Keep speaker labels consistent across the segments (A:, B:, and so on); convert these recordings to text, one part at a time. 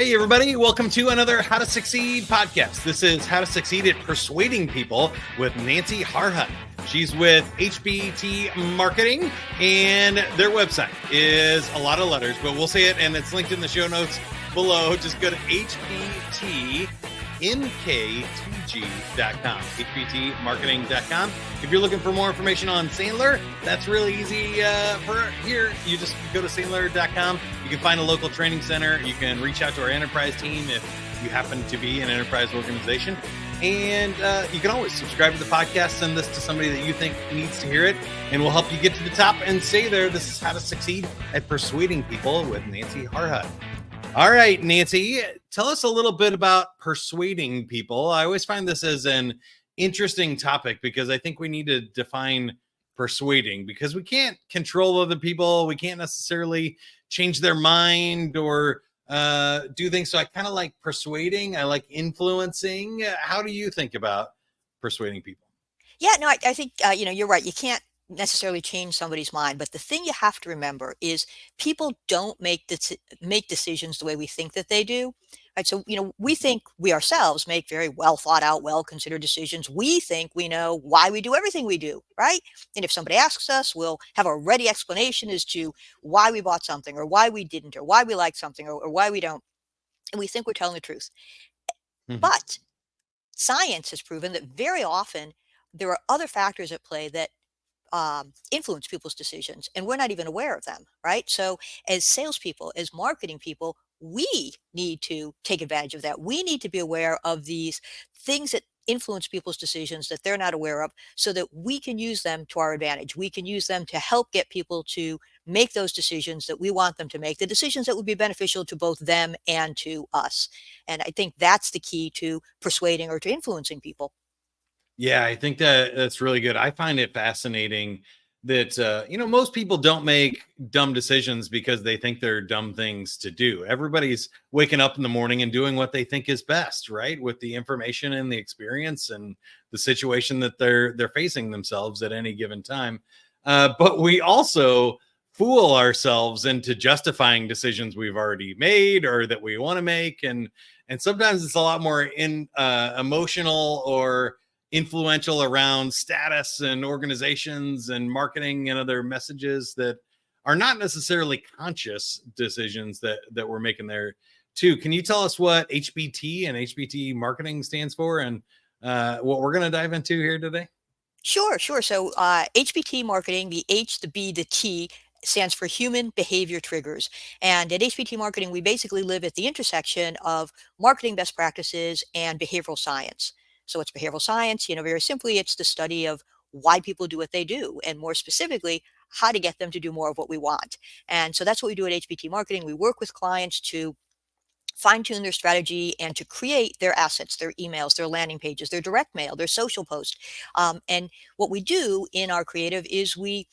A: Hey, everybody. Welcome to another How to Succeed podcast. This is How to Succeed at Persuading People with Nancy Harhut. She's with HBT Marketing, and their website is a lot of letters, but we'll say it, and it's linked in the show notes below. Just go to hbtnkTG.com, hbtmarketing.com. If you're looking for more information on Sandler, that's really easy for here. You just go to Sandler.com. You can find a local training center. You can reach out to our enterprise team if you happen to be an enterprise organization. And you can always subscribe to the podcast, send this to somebody that you think needs to hear it, and we'll help you get to the top and stay there. This is How to Succeed at Persuading People with Nancy Harhut. All right, Nancy, tell us a little bit about persuading people. I always find this as an interesting topic because I think we need to define persuading, because we can't control other people. We can't necessarily change their mind or do things. So I kind of like persuading. I like influencing. How do you think about persuading people?
B: Yeah, no, I think, you're right. You can't necessarily change somebody's mind, but the thing you have to remember is people don't make decisions the way we think that they do. Right. So, we think we ourselves make very well thought out, well considered decisions. We think we know why we do everything we do. Right. And if somebody asks us, we'll have a ready explanation as to why we bought something or why we didn't or why we like something or why we don't. And we think we're telling the truth.
A: Mhm.
B: But science has proven that very often there are other factors at play that influence people's decisions, and we're not even aware of them, right? So, as salespeople, as marketing people, we need to take advantage of that. We need to be aware of these things that influence people's decisions that they're not aware of, so that we can use them to our advantage. We can use them to help get people to make those decisions that we want them to make, the decisions that would be beneficial to both them and to us. And I think that's the key to persuading or to influencing people.
A: Yeah, I think that's really good. I find it fascinating that most people don't make dumb decisions because they think they're dumb things to do. Everybody's waking up in the morning and doing what they think is best, right? With the information and the experience and the situation that they're facing themselves at any given time. But we also fool ourselves into justifying decisions we've already made or that we want to make, and sometimes it's a lot more emotional or influential around status and organizations and marketing and other messages that are not necessarily conscious decisions that we're making there too. Can you tell us what HBT and HBT marketing stands for, and what we're going to dive into here today?
B: Sure, sure. So HBT marketing, the H, the B, the T stands for human behavior triggers. And at HBT marketing, we basically live at the intersection of marketing best practices and behavioral science. So it's behavioral science, very simply, it's the study of why people do what they do, and more specifically, how to get them to do more of what we want. And so that's what we do at HBT marketing. We work with clients to fine tune their strategy and to create their assets, their emails, their landing pages, their direct mail, their social post. And what we do in our creative is we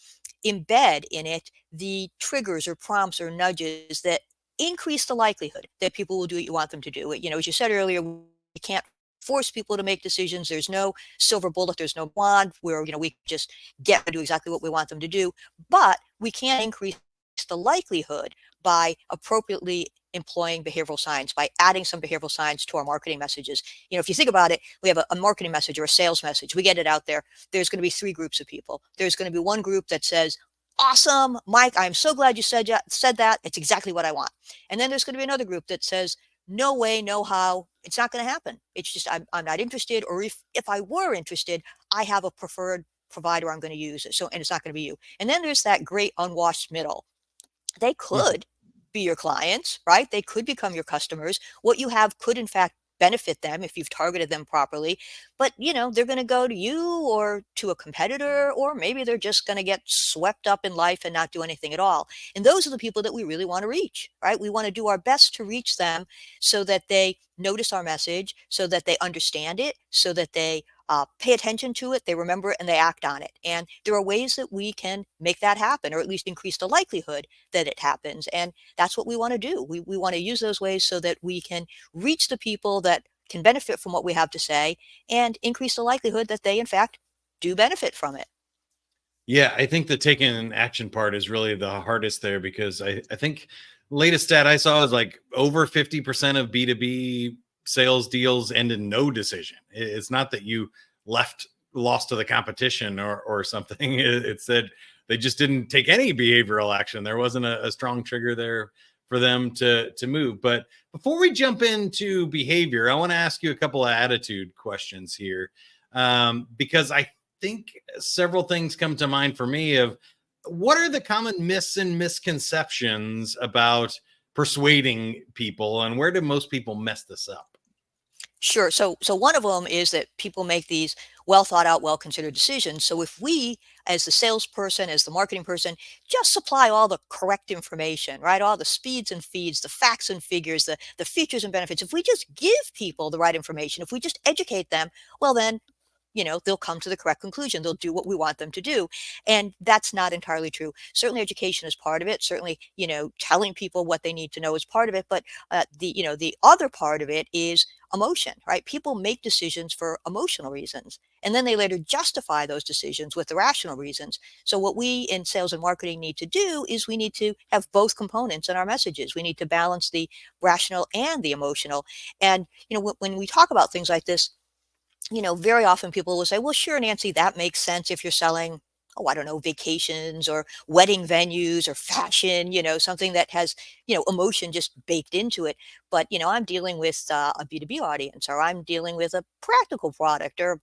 B: embed in it the triggers or prompts or nudges that increase the likelihood that people will do what you want them to do. As you said earlier, we can't force people to make decisions. There's no silver bullet. There's no wand where, we just get to do exactly what we want them to do. But we can increase the likelihood by appropriately employing behavioral science, by adding some behavioral science to our marketing messages. If you think about it, we have a marketing message or a sales message. We get it out there. There's going to be three groups of people. There's going to be one group that says, "Awesome, Mike, I'm so glad you said that. It's exactly what I want." And then there's going to be another group that says, "No way, no how. It's not going to happen. It's just, I'm not interested. Or if I were interested, I have a preferred provider I'm going to use. So, and it's not going to be you." And then there's that great unwashed middle. They
A: Mhm.
B: could be your clients, right? They could become your customers. What you have could, in fact, benefit them if you've targeted them properly. But, they're going to go to you or to a competitor, or maybe they're just going to get swept up in life and not do anything at all. And those are the people that we really want to reach, right? We want to do our best to reach them so that they notice our message, so that they understand it, so that they pay attention to it, they remember it, and they act on it. And there are ways that we can make that happen, or at least increase the likelihood that it happens. And that's what we want to do. We want to use those ways so that we can reach the people that can benefit from what we have to say and increase the likelihood that they, in fact, do benefit from it.
A: Yeah, I think the taking an action part is really the hardest there, because I think latest stat I saw is like over 50% of B2B sales deals end in no decision. It's not that you lost to the competition or something. It said they just didn't take any behavioral action. There wasn't a strong trigger there for them to move. But before we jump into behavior, I want to ask you a couple of attitude questions here, because I think several things come to mind for me of what are the common myths and misconceptions about persuading people, and where do most people mess this up?
B: Sure. So one of them is that people make these well thought out, well considered decisions. So if we, as the salesperson, as the marketing person, just supply all the correct information, right? All the speeds and feeds, the facts and figures, the features and benefits, if we just give people the right information, if we just educate them, well, then they'll come to the correct conclusion. They'll do what we want them to do. And that's not entirely true. Certainly education is part of it. Certainly, telling people what they need to know is part of it. But the other part of it is emotion, right? People make decisions for emotional reasons. And then they later justify those decisions with the rational reasons. So what we in sales and marketing need to do is we need to have both components in our messages. We need to balance the rational and the emotional. And, when we talk about things like this, very often people will say, well, sure, Nancy, that makes sense if you're selling, oh, I don't know, vacations or wedding venues or fashion, something that has, emotion just baked into it. But, I'm dealing with a B2B audience, or I'm dealing with a practical product, or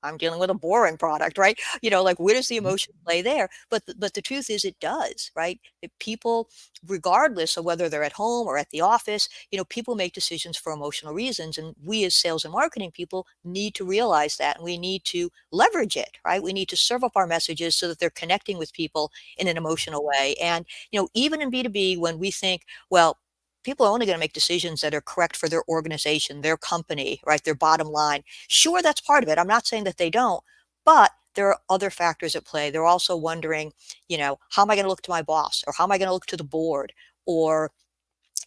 B: I'm dealing with a boring product, right? Like where does the emotion play there? But the truth is it does, right? People, regardless of whether they're at home or at the office, people make decisions for emotional reasons. And we as sales and marketing people need to realize that, and we need to leverage it, right? We need to serve up our messages so that they're connecting with people in an emotional way. And, even in B2B, when we think, well, people are only going to make decisions that are correct for their organization, their company, right? Their bottom line. Sure, that's part of it. I'm not saying that they don't, but there are other factors at play. They're also wondering, how am I going to look to my boss, or how am I going to look to the board, or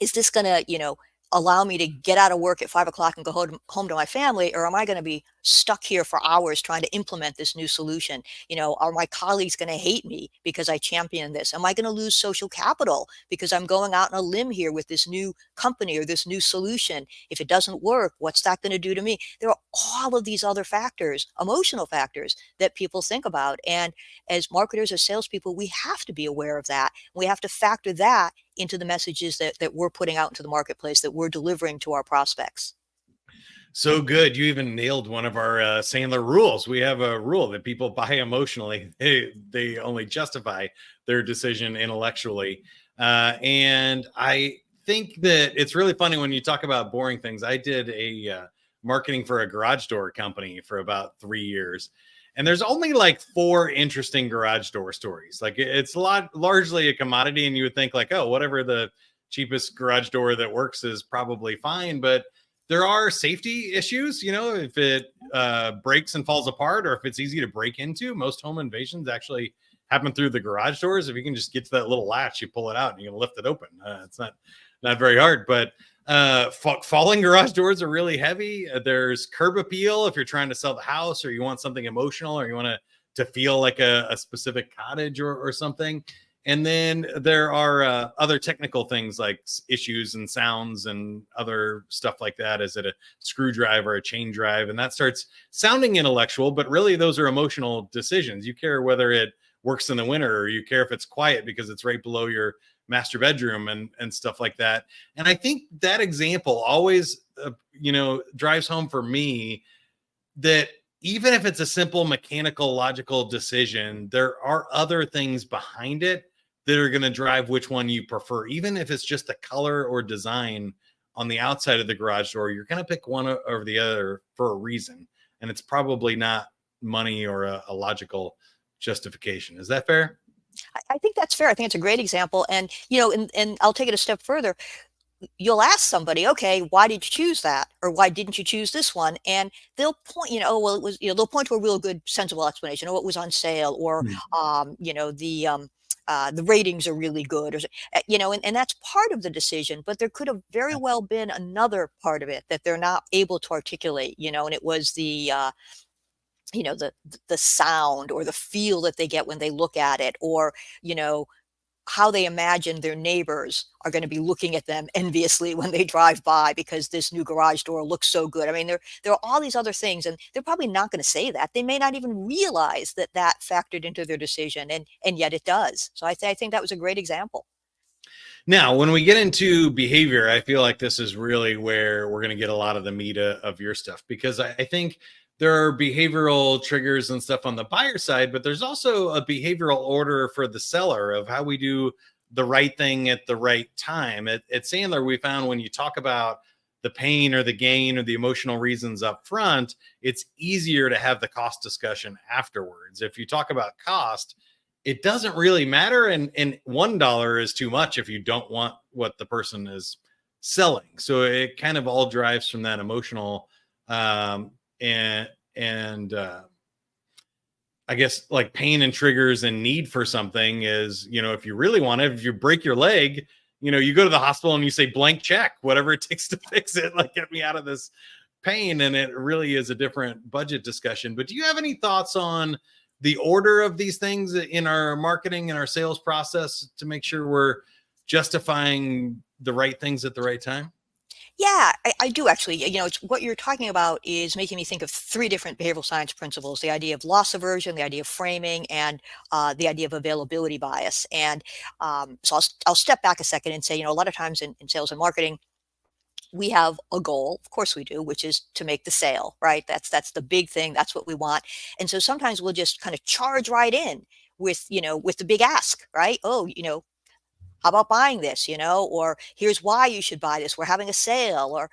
B: is this going to, allow me to get out of work at 5 o'clock and go home to my family? Or am I going to be stuck here for hours trying to implement this new solution? Are my colleagues going to hate me because I champion this? Am I going to lose social capital because I'm going out on a limb here with this new company or this new solution? If it doesn't work, what's that going to do to me? There are all of these other factors, emotional factors, that people think about. And as marketers or salespeople, we have to be aware of that. We have to factor that into the messages that we're putting out into the marketplace, that we're delivering to our prospects.
A: So good. You even nailed one of our Sandler rules. We have a rule that people buy emotionally. They only justify their decision intellectually. And I think that it's really funny when you talk about boring things. I did a marketing for a garage door company for about 3 years. And there's only like 4 interesting garage door stories. Like it's largely a commodity. And you would think like, oh, whatever the cheapest garage door that works is probably fine. But there are safety issues, if it breaks and falls apart, or if it's easy to break into. Most home invasions actually happen through the garage doors. If you can just get to that little latch, you pull it out and you can lift it open. It's not very hard, but falling garage doors are really heavy. There's curb appeal if you're trying to sell the house, or you want something emotional, or you want to feel like a specific cottage or something. And then there are other technical things like issues and sounds and other stuff like that. Is it a screwdriver, a chain drive? And that starts sounding intellectual, but really those are emotional decisions. You care whether it works in the winter, or you care if it's quiet because it's right below your master bedroom and stuff like that. And I think that example always, drives home for me that even if it's a simple mechanical, logical decision, there are other things behind it that are going to drive which one you prefer. Even if it's just the color or design on the outside of the garage door, you're going to pick one over the other for a reason. And it's probably not money or a logical justification. Is that fair?
B: I think that's fair. I think it's a great example. And, and I'll take it a step further. You'll ask somebody, okay, why did you choose that? Or why didn't you choose this one? And they'll point, oh, well, it was, they'll point to a real good, sensible explanation. Oh, it was on sale, or, the ratings are really good, or, and that's part of the decision, but there could have very well been another part of it that they're not able to articulate, and it was the sound or the feel that they get when they look at it, or, how they imagine their neighbors are going to be looking at them enviously when they drive by because this new garage door looks so good. I mean, there are all these other things, and they're probably not going to say that. They may not even realize that that factored into their decision, and yet it does. So I think that was a great example.
A: Now, when we get into behavior, I feel like this is really where we're going to get a lot of the meat of your stuff, because I think there are behavioral triggers and stuff on the buyer side, but there's also a behavioral order for the seller of how we do the right thing at the right time. At Sandler, we found when you talk about the pain or the gain or the emotional reasons up front, it's easier to have the cost discussion afterwards. If you talk about cost, it doesn't really matter, and $1 is too much if you don't want what the person is selling. So it kind of all drives from that emotional and I guess like pain and triggers and need for something is, if you really want it, if you break your leg, you go to the hospital and you say blank check, whatever it takes to fix it, like get me out of this pain. And it really is a different budget discussion. But do you have any thoughts on the order of these things in our marketing and our sales process to make sure we're justifying the right things at the right time?
B: Yeah, I do actually. It's what you're talking about is making me think of three different behavioral science principles: the idea of loss aversion, the idea of framing, and the idea of availability bias. And so I'll step back a second and say, a lot of times in sales and marketing, we have a goal, of course we do, which is to make the sale, right? That's the big thing. That's what we want. And so sometimes we'll just kind of charge right in with the big ask, right? Oh, how about buying this, or here's why you should buy this. We're having a sale, or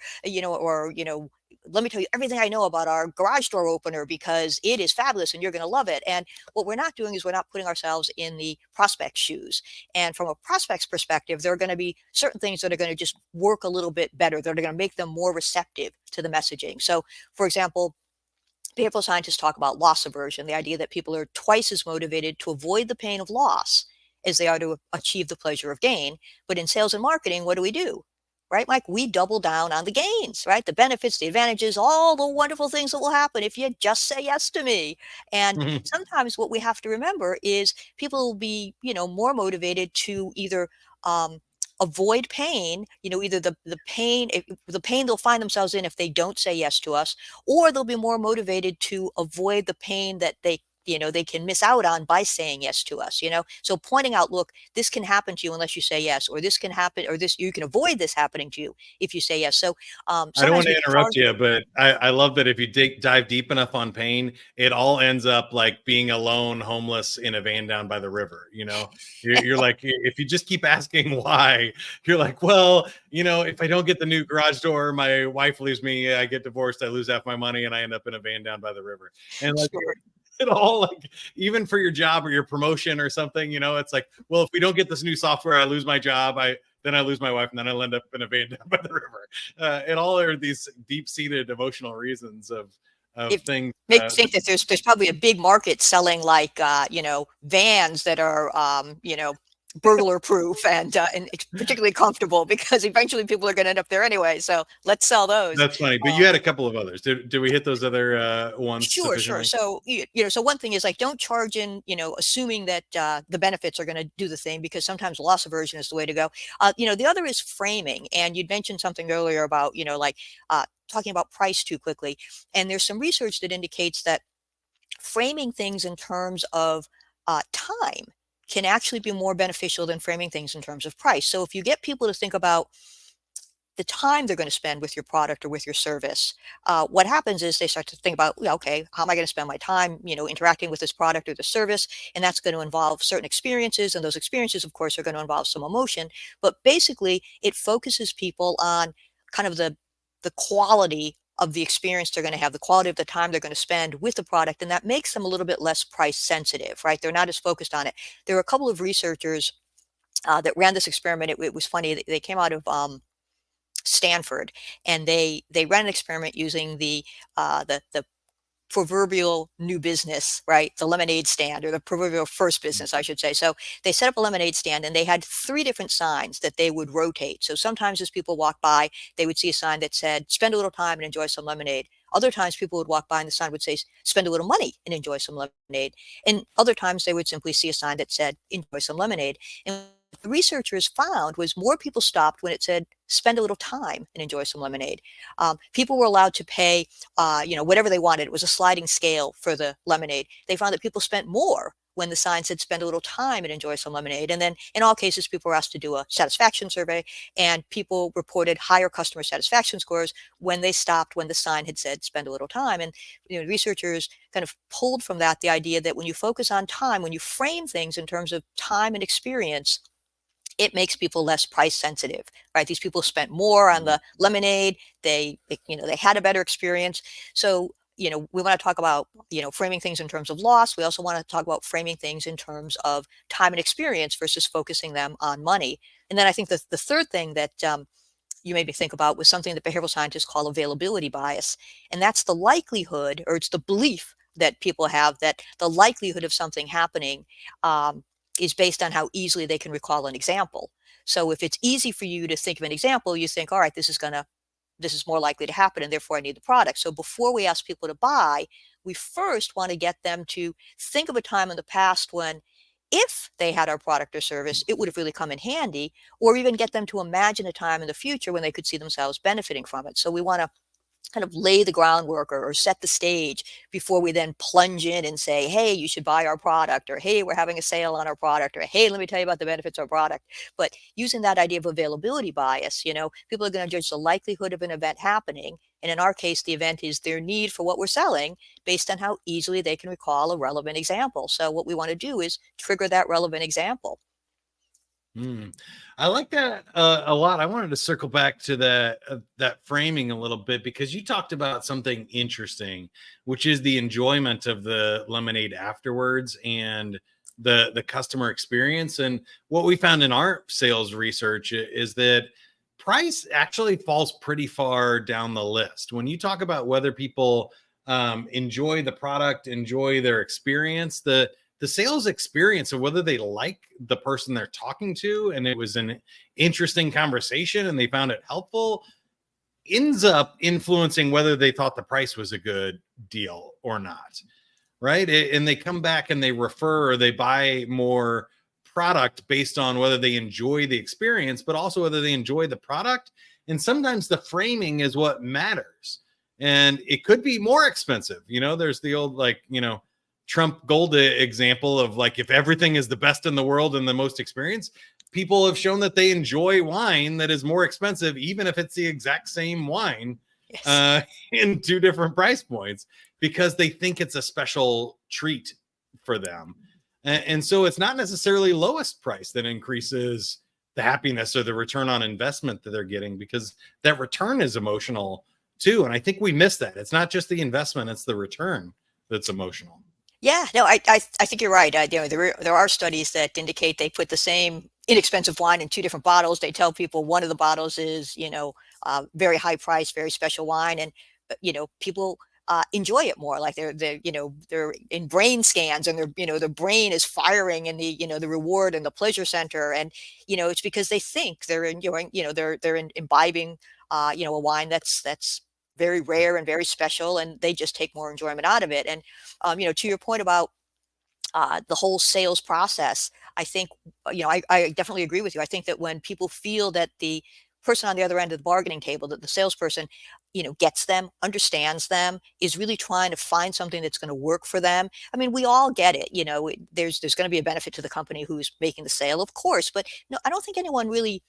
B: let me tell you everything I know about our garage door opener because it is fabulous and you're going to love it. And what we're not doing is we're not putting ourselves in the prospect's shoes. And from a prospect's perspective, there are going to be certain things that are going to just work a little bit better. That are going to make them more receptive to the messaging. So, for example, behavioral scientists talk about loss aversion, the idea that people are twice as motivated to avoid the pain of loss as they are to achieve the pleasure of gain. But in sales and marketing, what do? Right, Mike? We double down on the gains, right? The benefits, the advantages, all the wonderful things that will happen if you just say yes to me. And sometimes what we have to remember is people will be, more motivated to either avoid pain, either the pain they'll find themselves in if they don't say yes to us, or they'll be more motivated to avoid the pain that they can miss out on by saying yes to us. So pointing out, look, this can happen to you unless you say yes, or this can happen, or this, you can avoid this happening to you if you say yes. So
A: I don't want to interrupt you, but I love that if you dive deep enough on pain, it all ends up like being alone, homeless in a van down by the river. You're like, if you just keep asking why, you're like, well, if I don't get the new garage door, my wife leaves me, I get divorced, I lose half my money, and I end up in a van down by the river. And like,
B: sure.
A: it all, like, even for your job or your promotion or something, it's like, well, if we don't get this new software, I lose my job, then I lose my wife, and then I'll end up in a van down by the river. It all are these deep-seated emotional reasons of
B: It
A: things.
B: makes me think that there's probably a big market selling like vans that are burglar proof and it's particularly comfortable because eventually people are going to end up there anyway. So let's sell those.
A: That's funny, but you had a couple of others. Did we hit those other ones
B: Sure.
A: sufficiently?
B: So, so one thing is like, don't charge in, assuming that the benefits are going to do the thing, because sometimes loss aversion is the way to go. The other is framing. And you'd mentioned something earlier about, talking about price too quickly. And there's some research that indicates that framing things in terms of time can actually be more beneficial than framing things in terms of price. So if you get people to think about the time they're going to spend with your product or with your service, what happens is they start to think about, okay, how am I going to spend my time, interacting with this product or the service? And that's going to involve certain experiences. And those experiences, of course, are going to involve some emotion. But basically, it focuses people on kind of the quality of the experience they're going to have, the quality of the time they're going to spend with the product. And that makes them a little bit less price sensitive, right? They're not as focused on it. There are a couple of researchers that ran this experiment. It was funny. They came out of Stanford, and they ran an experiment using the proverbial new business, right? The lemonade stand, or the proverbial first business, I should say. So they set up a lemonade stand, and they had 3 different signs that they would rotate. So sometimes as people walked by, they would see a sign that said, spend a little time and enjoy some lemonade. Other times people would walk by and the sign would say, spend a little money and enjoy some lemonade. And other times they would simply see a sign that said, enjoy some lemonade. And the researchers found was more people stopped when it said, spend a little time and enjoy some lemonade. People were allowed to pay, whatever they wanted. It was a sliding scale for the lemonade. They found that people spent more when the sign said, spend a little time and enjoy some lemonade. And then in all cases, people were asked to do a satisfaction survey, and people reported higher customer satisfaction scores when they stopped when the sign had said, spend a little time. And researchers kind of pulled from that the idea that when you focus on time, when you frame things in terms of time and experience, it makes people less price sensitive, right? These people spent more on the lemonade. They had a better experience. So, we want to talk about, framing things in terms of loss. We also want to talk about framing things in terms of time and experience versus focusing them on money. And then I think the third thing that you made me think about was something that behavioral scientists call availability bias. And that's the likelihood, or it's the belief that people have that the likelihood of something happening is based on how easily they can recall an example. So if it's easy for you to think of an example, you think, all right, this is more likely to happen, and therefore I need the product. So before we ask people to buy, we first want to get them to think of a time in the past when, if they had our product or service, it would have really come in handy, or even get them to imagine a time in the future when they could see themselves benefiting from it. So we want to kind of lay the groundwork, or set the stage before we then plunge in and say, hey, you should buy our product, or hey, we're having a sale on our product, or hey, let me tell you about the benefits of our product. But using that idea of availability bias, people are going to judge the likelihood of an event happening. And in our case, the event is their need for what we're selling based on how easily they can recall a relevant example. So what we want to do is trigger that relevant example.
A: I like that a lot. I wanted to circle back to that framing a little bit, because you talked about something interesting, which is the enjoyment of the lemonade afterwards and the customer experience. And what we found in our sales research is that price actually falls pretty far down the list. When you talk about whether people enjoy the product, enjoy their experience, the sales experience of whether they like the person they're talking to and it was an interesting conversation and they found it helpful, ends up influencing whether they thought the price was a good deal or not, right? And they come back and they refer, or they buy more product based on whether they enjoy the experience, but also whether they enjoy the product. And sometimes the framing is what matters, and it could be more expensive. There's the old Trump Gold example of, like, if everything is the best in the world and the most experienced, people have shown that they enjoy wine that is more expensive, even if it's the exact same wine. Yes. In two different price points, because they think it's a special treat for them. And so it's not necessarily lowest price that increases the happiness or the return on investment that they're getting, because that return is emotional too. And I think we miss that. It's not just the investment, it's the return that's emotional.
B: Yeah, no, I think you're right. There are studies that indicate they put the same inexpensive wine in two different bottles. They tell people one of the bottles is, very high price, very special wine, and people enjoy it more. Like they're in brain scans, and their brain is firing in the reward and the pleasure center, and it's because they think they're enjoying, they're imbibing, a wine that's very rare and very special, and they just take more enjoyment out of it. And to your point about the whole sales process, I think I definitely agree with you. I think that when people feel that the person on the other end of the bargaining table, that the salesperson gets them, understands them, is really trying to find something that's going to work for them. I mean, we all get it. There's going to be a benefit to the company who's making the sale, of course, but no, I don't think anyone really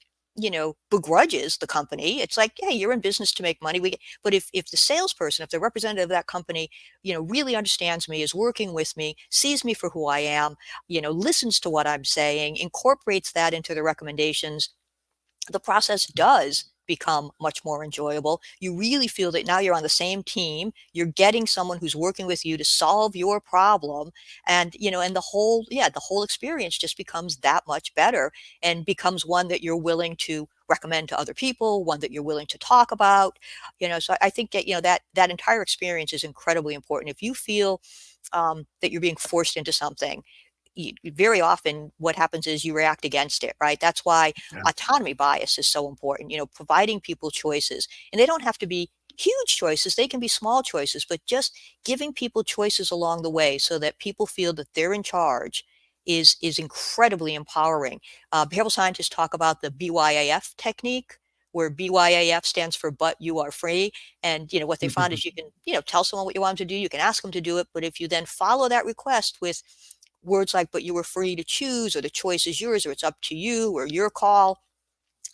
B: begrudges the company. It's like, hey, you're in business to make money. But if the salesperson, if the representative of that company, really understands me, is working with me, sees me for who I am, listens to what I'm saying, incorporates that into the recommendations, the process does become much more enjoyable. You really feel that now you're on the same team. You're getting someone who's working with you to solve your problem. And, and the whole experience just becomes that much better, and becomes one that you're willing to recommend to other people, one that you're willing to talk about. So I think that, that entire experience is incredibly important. If you feel that you're being forced into something, very often what happens is you react against it, right? That's why autonomy bias is so important, providing people choices. And they don't have to be huge choices. They can be small choices, but just giving people choices along the way so that people feel that they're in charge, is incredibly empowering. Behavioral scientists talk about the BYAF technique, where BYAF stands for but you are free. And what they found is you can tell someone what you want them to do, you can ask them to do it, but if you then follow that request with words like but you were free to choose, or the choice is yours, or it's up to you, or your call,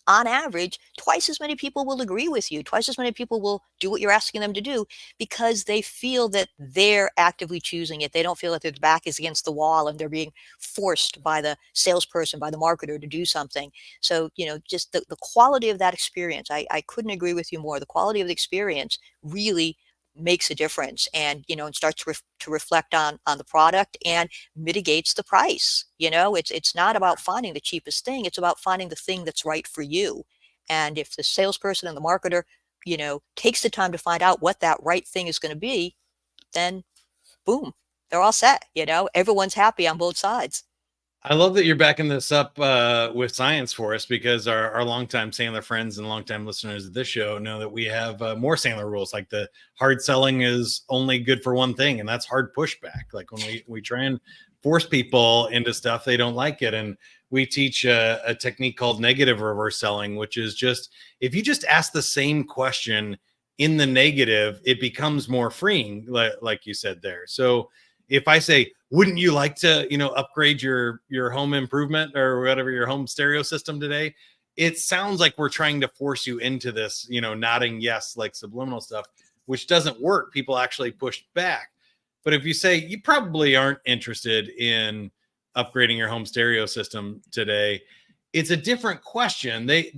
B: on average, twice as many people will agree with you. Twice as many people will do what you're asking them to do, because they feel that they're actively choosing it. They don't feel that their back is against the wall and they're being forced by the salesperson, by the marketer to do something. So, just the quality of that experience, I couldn't agree with you more. The quality of the experience really makes a difference, and starts to reflect on the product, and mitigates the price. It's not about finding the cheapest thing, it's about finding the thing that's right for you. And if the salesperson and the marketer takes the time to find out what that right thing is going to be, then boom, they're all set. Everyone's happy on both sides.
A: I love that you're backing this up with science for us, because our longtime Sandler friends and longtime listeners of this show know that we have more Sandler rules. Like, the hard selling is only good for one thing, and that's hard pushback. Like, when we try and force people into stuff, they don't like it. And we teach a technique called negative reverse selling, which is just, if you just ask the same question in the negative, it becomes more freeing, like you said there. So if I say, wouldn't you like to, upgrade your home improvement or whatever, your home stereo system today? It sounds like we're trying to force you into this, nodding yes, like subliminal stuff, which doesn't work. People actually push back. But if you say you probably aren't interested in upgrading your home stereo system today, it's a different question. They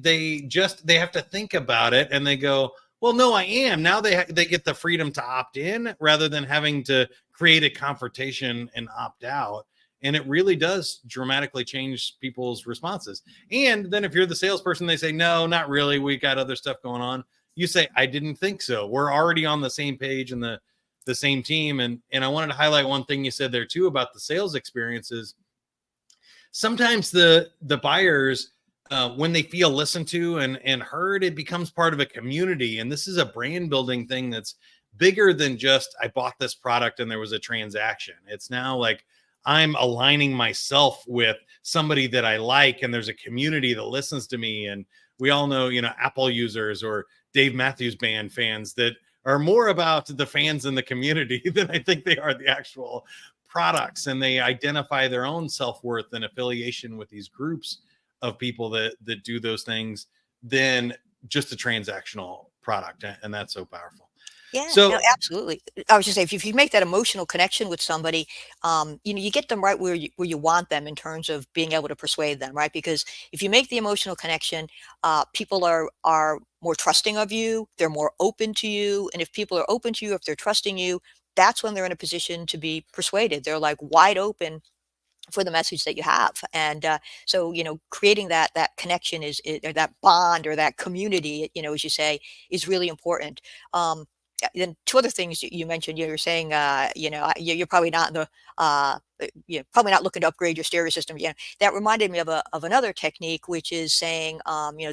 A: have to think about it, and they go, well, no, I am. Now they get the freedom to opt in rather than having to create a confrontation and opt out. And it really does dramatically change people's responses. And then if you're the salesperson, they say, no, not really, we got other stuff going on. You say, I didn't think so. We're already on the same page and the same team. And I wanted to highlight one thing you said there too about the sales experiences. Sometimes the buyers, when they feel listened to and heard, it becomes part of a community. And this is a brand building thing that's bigger than just, I bought this product and there was a transaction. It's now like, I'm aligning myself with somebody that I like, and there's a community that listens to me. And we all know, Apple users or Dave Matthews Band fans that are more about the fans in the community than I think they are the actual products. And they identify their own self-worth and affiliation with these groups of people that do those things than just a transactional product. And that's so powerful.
B: Yeah,
A: So
B: no, absolutely. I was just saying, if you make that emotional connection with somebody, you get them right where you want them in terms of being able to persuade them, right? Because if you make the emotional connection, people are more trusting of you, they're more open to you, and if people are open to you, if they're trusting you, that's when they're in a position to be persuaded. They're like wide open for the message that you have. And so creating that connection or that bond or that community, as you say, is really important. Then two other things you mentioned. You were saying you're probably not in the you're probably not looking to upgrade your stereo system. That reminded me of another technique, which is saying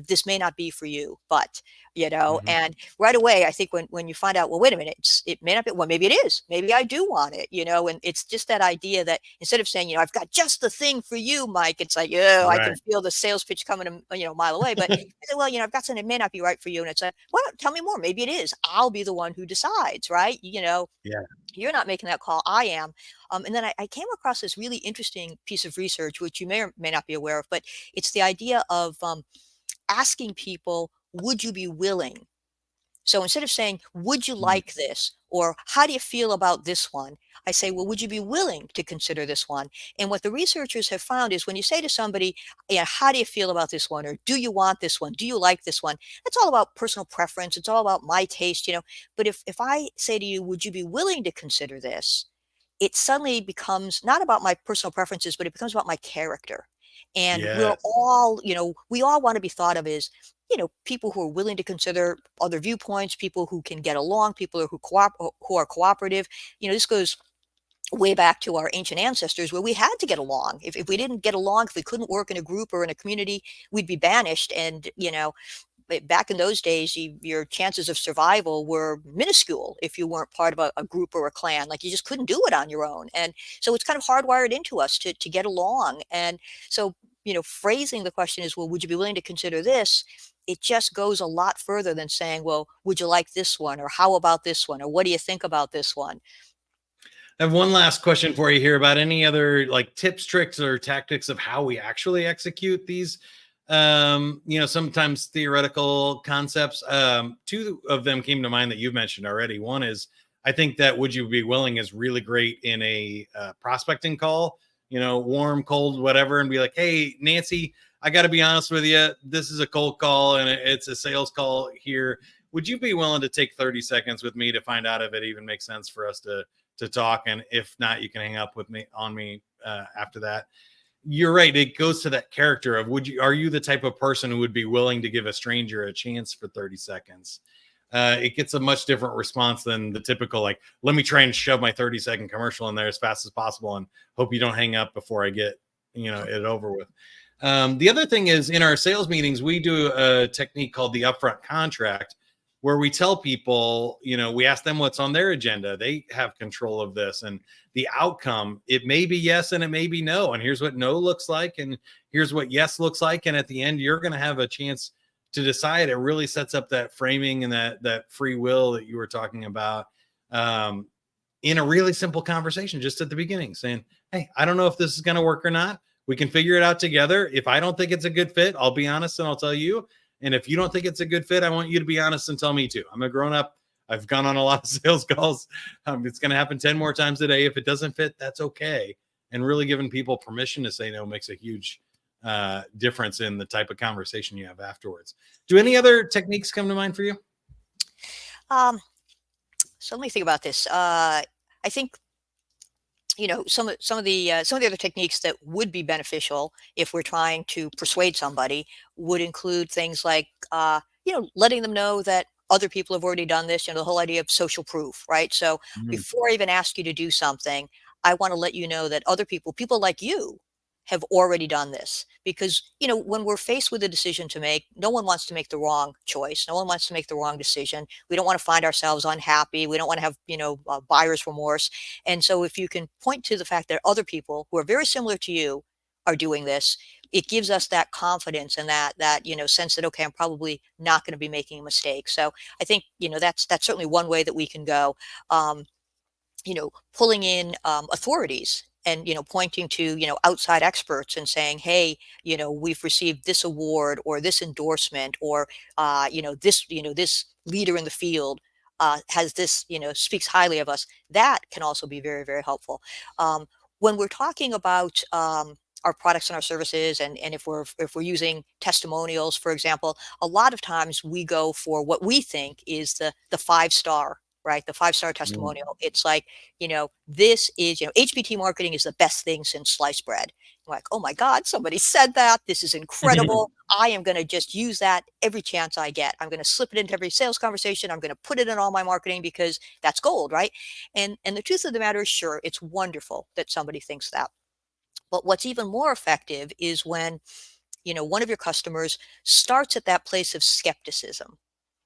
B: this may not be for you, but
A: mhm.
B: and right away, I think when you find out, well, wait a minute, it may not be, well, maybe it is, maybe I do want it, and it's just that idea that instead of saying, I've got just the thing for you, Mike, it's like, oh, I can
A: Right.
B: feel the sales pitch coming a mile away. But I said, well, I've got something that may not be right for you. And it's like, well, tell me more. Maybe it is. I'll be the one who decides, right?
A: Yeah.
B: You're not making that call, I am. And then I came across this really interesting piece of research, which you may or may not be aware of, but it's the idea of asking people, would you be willing? So instead of saying, would you
A: Mm.
B: like this? Or how do you feel about this one? I say, well, would you be willing to consider this one? And what the researchers have found is when you say to somebody, yeah, how do you feel about this one? Or do you want this one? Do you like this one? That's all about personal preference. It's all about my taste. But if I say to you, would you be willing to consider this? It suddenly becomes not about my personal preferences, but it becomes about my character. And
A: Yes.
B: we all want to be thought of as, people who are willing to consider other viewpoints, people who can get along, people who are cooperative. This goes way back to our ancient ancestors where we had to get along. If we didn't get along, if we couldn't work in a group or in a community, we'd be banished. And, back in those days, your chances of survival were minuscule if you weren't part of a group or a clan. Like you just couldn't do it on your own. And so it's kind of hardwired into us to get along. And so, phrasing the question is, well, would you be willing to consider this? It just goes a lot further than saying, well, would you like this one? Or how about this one? Or what do you think about this one?
A: I have one last question for you here about any other like tips, tricks, or tactics of how we actually execute these sometimes theoretical concepts. Two of them came to mind that you've mentioned already. One is, I think that would you be willing is really great in a prospecting call, warm, cold, whatever, and be like, hey, Nancy, I got to be honest with you. This is a cold call and it's a sales call here. Would you be willing to take 30 seconds with me to find out if it even makes sense for us to talk? And if not, you can hang up with me after that. You're right. It goes to that character of are you the type of person who would be willing to give a stranger a chance for 30 seconds? It gets a much different response than the typical, like, let me try and shove my 30-second commercial in there as fast as possible and hope you don't hang up before I get, it over with. The other thing is in our sales meetings, we do a technique called the upfront contract, where we tell people, we ask them what's on their agenda. They have control of this, and the outcome, it may be yes and it may be no. And here's what no looks like, and here's what yes looks like. And at the end, you're going to have a chance to decide. It really sets up that framing and that free will that you were talking about in a really simple conversation just at the beginning, saying, hey, I don't know if this is going to work or not. We can figure it out together. If I don't think it's a good fit, I'll be honest and I'll tell you. And if you don't think it's a good fit, I want you to be honest and tell me too. I'm a grown up. I've gone on a lot of sales calls. It's going to happen 10 more times a day. If it doesn't fit, that's okay. And really giving people permission to say no makes a huge difference in the type of conversation you have afterwards. Do any other techniques come to mind for you?
B: So let me think about this. I think some of the other techniques that would be beneficial if we're trying to persuade somebody would include things like letting them know that other people have already done this. The whole idea of social proof, right? So before I even ask you to do something, I want to let you know that other people like you, have already done this. Because when we're faced with a decision to make, no one wants to make the wrong choice. No one wants to make the wrong decision. We don't want to find ourselves unhappy. We don't want to have buyer's remorse. And so if you can point to the fact that other people who are very similar to you are doing this, it gives us that confidence and that sense that, okay, I'm probably not going to be making a mistake. So I think that's certainly one way that we can go. Pulling in authorities and pointing to outside experts and saying, hey, we've received this award or this endorsement or this leader in the field has this, speaks highly of us. That can also be very, very helpful. When we're talking about our products and our services, and if we're using testimonials, for example, a lot of times we go for what we think is the 5-star, right? The 5-star testimonial. It's like, this is, HBT marketing is the best thing since sliced bread. I'm like, oh my God, somebody said that. This is incredible. I am going to just use that every chance I get. I'm going to slip it into every sales conversation. I'm going to put it in all my marketing because that's gold, right? And the truth of the matter is, sure, it's wonderful that somebody thinks that. But what's even more effective is when, one of your customers starts at that place of skepticism,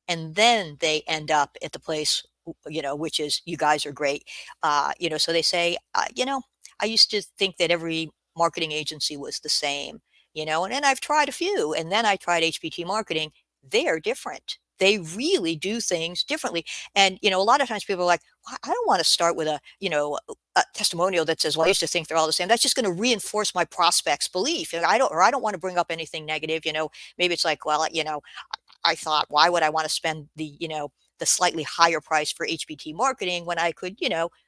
B: and then they end up at the place, which is, you guys are great. So they say, I used to think that every marketing agency was the same, and then I've tried a few, and then I tried HBT marketing. They are different. They really do things differently. And, a lot of times people are like, well, I don't want to start with a testimonial that says, well, I used to think they're all the same. That's just going to reinforce my prospect's belief. I don't want to bring up anything negative. Maybe it's like, well, I thought, why would I want to spend the slightly higher price for HBT marketing when I could,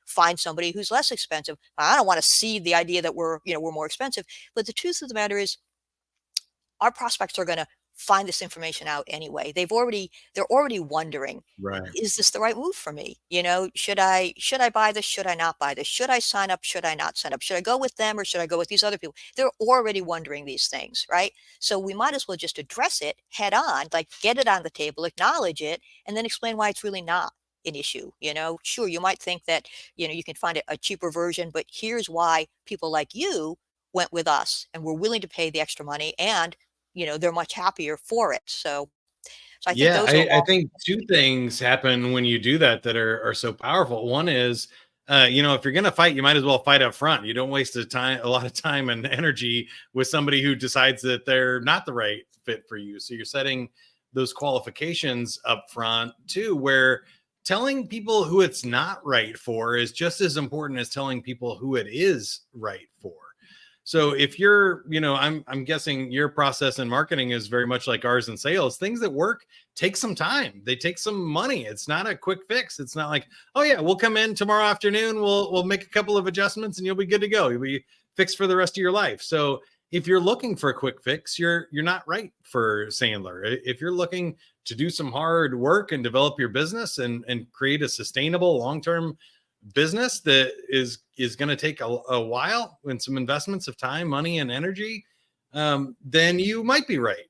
B: find somebody who's less expensive? I don't want to see the idea that we're more expensive. But the truth of the matter is, our prospects are going to find this information out anyway. They're already wondering,
A: right,
B: is this the right move for me? Should I buy this? Should I not buy this? Should I sign up? Should I not sign up? Should I go with them or should I go with these other people? They're already wondering these things, right? So we might as well just address it head on, like get it on the table, acknowledge it, and then explain why it's really not an issue. Sure, you might think that, you can find a cheaper version, but here's why people like you went with us and were willing to pay the extra money, and they're much happier for it. So So I think
A: Yeah,
B: those are
A: I
B: all.
A: think two things happen when you do that are so powerful. One is, if you're going to fight, you might as well fight up front. You don't waste a lot of time and energy with somebody who decides that they're not the right fit for you. So you're setting those qualifications up front too, where telling people who it's not right for is just as important as telling people who it is right for. So if you're, I'm guessing your process in marketing is very much like ours in sales. Things that work take some time. They take some money. It's not a quick fix. It's not like, oh yeah, we'll come in tomorrow afternoon. We'll make a couple of adjustments and you'll be good to go. You'll be fixed for the rest of your life. So if you're looking for a quick fix, you're not right for Sandler. If you're looking to do some hard work and develop your business and create a sustainable long-term business that is going to take a while and some investments of time, money, and energy, then you might be right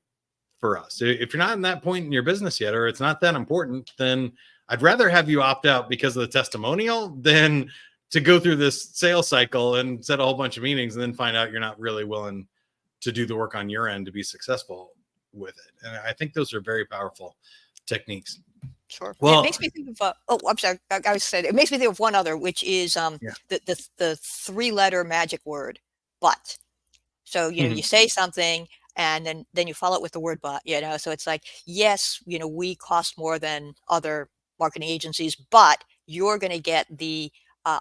A: for us. If you're not in that point in your business yet, or it's not that important, then I'd rather have you opt out because of the testimonial than to go through this sales cycle and set a whole bunch of meetings and then find out you're not really willing to do the work on your end to be successful with it. And I think those are very powerful techniques.
B: Sure. And it
A: Well,
B: makes me think of I'm sorry. I was saying it makes me think of one other, which is
A: yeah.
B: the 3-letter magic word, but. So, you
A: Mhm.
B: say something and then you follow it with the word but, so it's like, yes, we cost more than other marketing agencies, but you're going to get the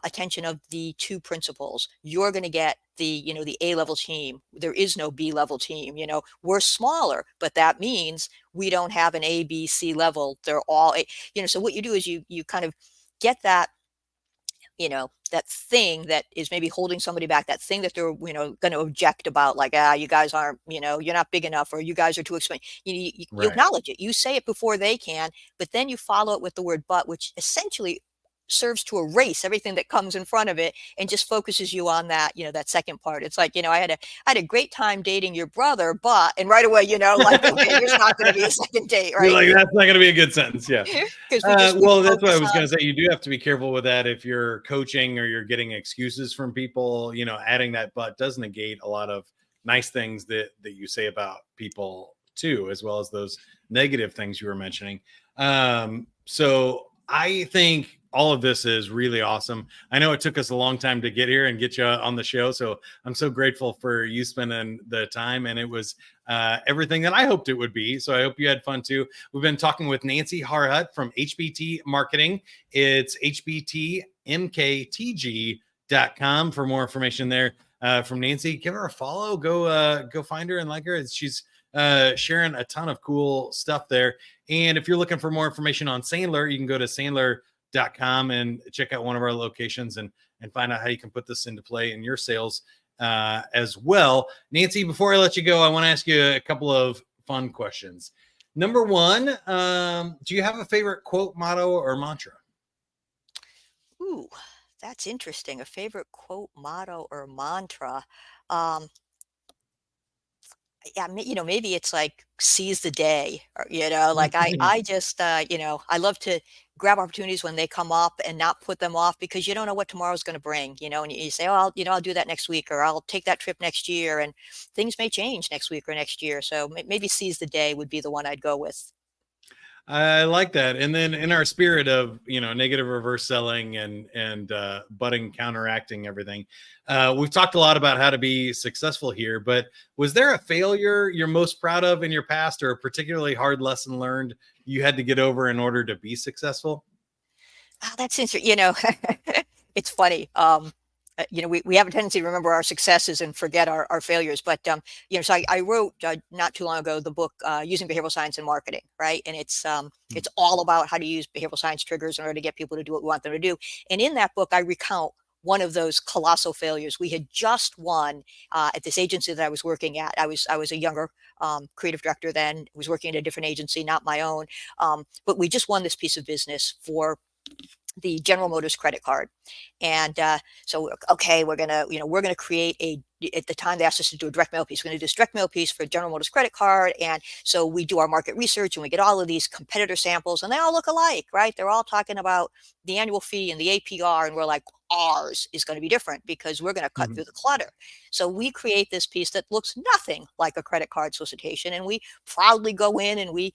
B: attention of the 2 principals. You're going to get the A-level team. There is no B-level team. We're smaller, but that means we don't have an A, B, C level. They're all so what you do is you kind of get that, that thing that is maybe holding somebody back, that thing that they're, going to object about, like, you guys aren't, you're not big enough, or you guys are too expensive. You
A: Right.
B: acknowledge it. You say it before they can, but then you follow it with the word but, which essentially serves to erase everything that comes in front of it and just focuses you on that, that second part. It's like, I had a great time dating your brother, but, and right away, like, okay, there's not going to be a second date,
A: You're
B: right?
A: like, that's not going to be a good sentence. Yeah.
B: Because we
A: Well, that's what I
B: focus
A: was going
B: on.
A: to say. You do have to be careful with that. If you're coaching or you're getting excuses from people, adding that but does negate a lot of nice things that you say about people too, as well as those negative things you were mentioning. So I think all of this is really awesome. I know it took us a long time to get here and get you on the show. So I'm so grateful for you spending the time. And it was everything that I hoped it would be. So I hope you had fun too. We've been talking with Nancy Harhut from HBT Marketing. It's hbtmktg.com for more information there from Nancy. Give her a follow. Go find her and like her. She's sharing a ton of cool stuff there. And if you're looking for more information on Sandler, you can go to sandler.com and check out one of our locations and find out how you can put this into play in your sales as well. Nancy, before I let you go, I want to ask you a couple of fun questions. Number one, do you have a favorite quote, motto, or mantra?
B: Ooh, that's interesting. A favorite quote, motto, or mantra. Um, yeah, maybe it's like seize the day, or, like I just, I love to grab opportunities when they come up and not put them off, because you don't know what tomorrow's going to bring, and you say, oh, I'll do that next week, or I'll take that trip next year, and things may change next week or next year. So maybe seize the day would be the one I'd go with.
A: I like that. And then in our spirit of, negative reverse selling and budding counteracting everything, we've talked a lot about how to be successful here, but was there a failure you're most proud of in your past, or a particularly hard lesson learned you had to get over in order to be successful?
B: Oh, that's interesting. It's funny. We have a tendency to remember our successes and forget our failures. But so I wrote not too long ago the book Using Behavioral Science in Marketing, right? And it's all about how to use behavioral science triggers in order to get people to do what we want them to do. And in that book, I recount one of those colossal failures. We had just won at this agency that I was working at. I was a younger creative director then, was working at a different agency, not my own. But we just won this piece of business for the General Motors credit card. And so, okay, we're gonna create a at the time they asked us to do a direct mail piece. We're going to do this direct mail piece for General Motors credit card. And so we do our market research and we get all of these competitor samples and they all look alike, right? They're all talking about the annual fee and the APR. And we're like, ours is going to be different because we're going to cut through the clutter. So we create this piece that looks nothing like a credit card solicitation. And we proudly go in and we,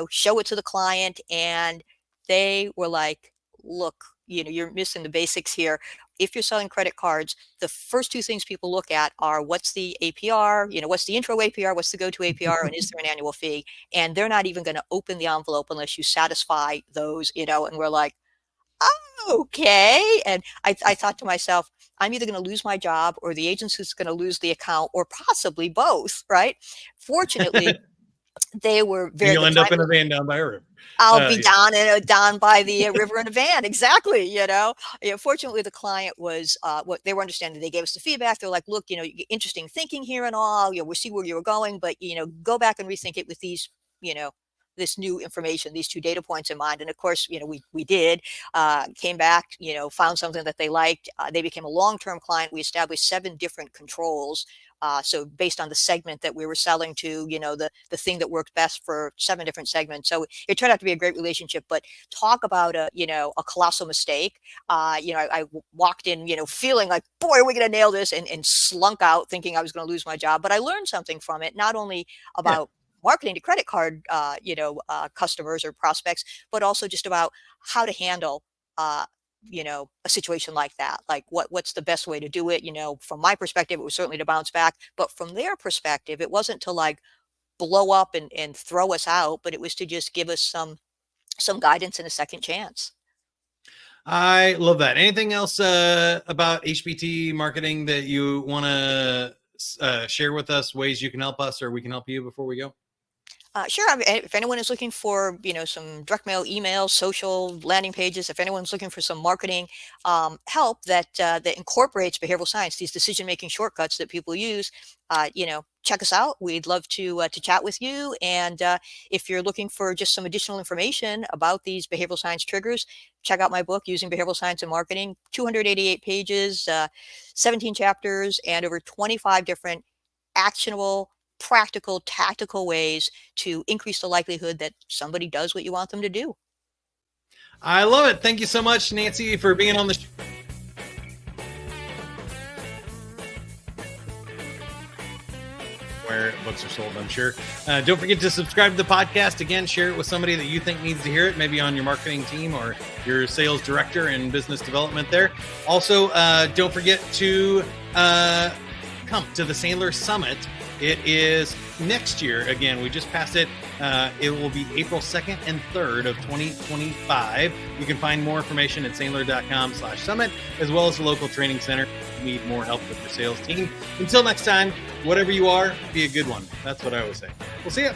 B: show it to the client. And they were like, look, you're missing the basics here. If you're selling credit cards, the first two things people look at are what's the APR, what's the intro APR, what's the go-to APR, and is there an annual fee? And they're not even going to open the envelope unless you satisfy those, and we're like, oh, okay. And I thought to myself, I'm either going to lose my job or the agency's going to lose the account or possibly both, right? Fortunately, they were very.
A: You'll end up in a van down by a river.
B: I'll be down by the river in a van. Exactly. Fortunately, the client was what they were understanding. They gave us the feedback. They're like, look, interesting thinking here and all. We see where you were going, but go back and rethink it with these, this new information, these two data points in mind. And of course, we did, came back, found something that they liked. They became a long-term client. We established 7 different controls. So based on the segment that we were selling to, the thing that worked best for 7 different segments. So it turned out to be a great relationship, but talk about a colossal mistake. I walked in, feeling like, boy, are we going to nail this, and slunk out thinking I was going to lose my job. But I learned something from it, not only about marketing to credit card, customers or prospects, but also just about how to handle, a situation like that. Like what's the best way to do it? From my perspective, it was certainly to bounce back, but from their perspective, it wasn't to like blow up and throw us out, but it was to just give us some guidance and a second chance.
A: I love that. Anything else about HPT marketing that you want to share with us, ways you can help us or we can help you before we go?
B: Sure. If anyone is looking for, some direct mail, emails, social landing pages, if anyone's looking for some marketing help that incorporates behavioral science, these decision-making shortcuts that people use, check us out. We'd love to chat with you. And if you're looking for just some additional information about these behavioral science triggers, check out my book, Using Behavioral Science in Marketing, 288 pages, 17 chapters, and over 25 different actionable, practical, tactical ways to increase the likelihood that somebody does what you want them to do.
A: I love it. Thank you so much, Nancy, for being on the show. Where books are sold, I'm sure. Don't forget to subscribe to the podcast. Again, share it with somebody that you think needs to hear it, maybe on your marketing team or your sales director and business development there. Also, don't forget to come to the Sandler Summit. It is next year. Again, we just passed it. It will be April 2nd and 3rd of 2025. You can find more information at sandler.com/summit, as well as the local training center if you need more help with your sales team. Until next time, whatever you are, be a good one. That's what I always say. We'll see you.